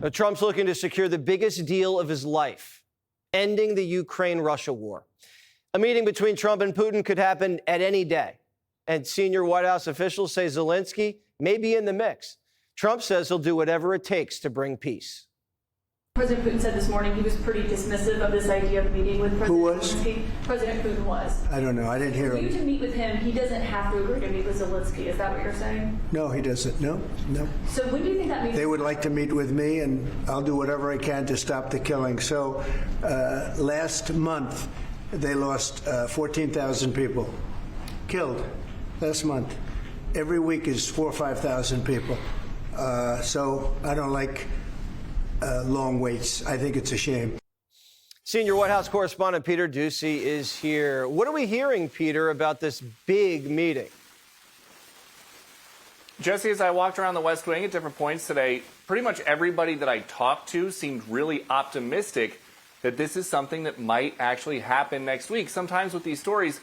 Trump's looking to secure the biggest deal of his life, ending the Ukraine-Russia war. A meeting between Trump and Putin could happen at any day. And senior White House officials say Zelensky may be in the mix. Trump says he'll do whatever it takes to bring peace. President Putin said this morning he was pretty dismissive of this idea of meeting with President Zelensky. President Putin was. I don't know. I didn't hear him. For you to meet with him, he doesn't have to agree to meet with Zelensky. Is that what you're saying? No, he doesn't. No. So when do you think that meeting? They would like to meet with me, and I'll do whatever I can to stop the killing. So last month, they lost 14,000 people killed last month. Every week is 4,000 or 5,000 people. So I don't like long waits. I think it's a shame. Senior White House correspondent Peter Doocy is here. What are we hearing, Peter, about this big meeting? Jesse, as I walked around the West Wing at different points today, pretty much everybody that I talked to seemed really optimistic that this is something that might actually happen next week. Sometimes with these stories,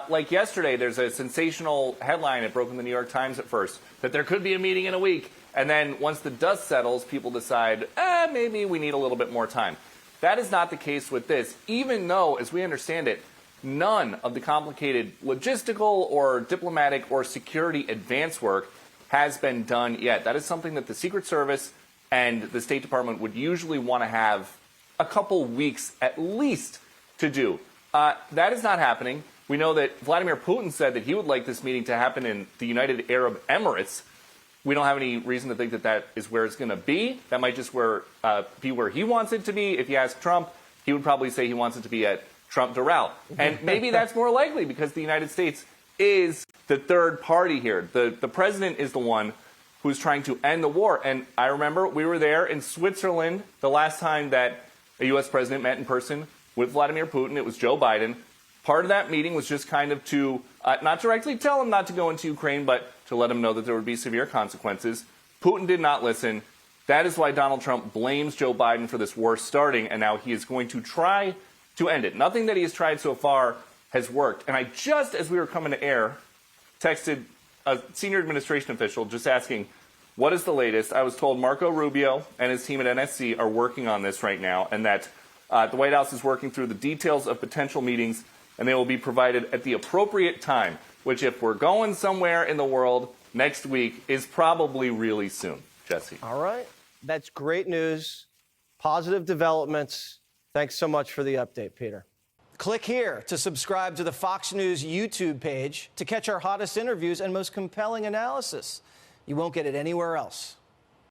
like yesterday, there's a sensational headline that broke in the New York Times at first, that there could be a meeting in a week. And then once the dust settles, people decide, maybe we need a little bit more time. That is not the case with this, even though, as we understand it, none of the complicated logistical or diplomatic or security advance work has been done yet. That is something that the Secret Service and the State Department would usually want to have a couple weeks at least to do. That is not happening. We know that Vladimir Putin said that he would like this meeting to happen in the United Arab Emirates. We don't have any reason to think that that is where it's going to be. That might just be where he wants it to be. If you ask Trump, he would probably say he wants it to be at Trump Doral. And maybe that's more likely because the United States is the third party here. The president is the one who's trying to end the war. And I remember we were there in Switzerland the last time that a U.S. president met in person with Vladimir Putin. It was Joe Biden. Part of that meeting was just kind of to not directly tell him not to go into Ukraine, but to let him know that there would be severe consequences. Putin did not listen. That is why Donald Trump blames Joe Biden for this war starting, and now he is going to try to end it. Nothing that he has tried so far has worked. And I just, as we were coming to air, texted a senior administration official just asking, what is the latest? I was told Marco Rubio and his team at NSC are working on this right now, and that the White House is working through the details of potential meetings, and they will be provided at the appropriate time, which if we're going somewhere in the world next week is probably really soon. Jesse. All right. That's great news. Positive developments. Thanks so much for the update, Peter. Click here to subscribe to the Fox News YouTube page to catch our hottest interviews and most compelling analysis. You won't get it anywhere else.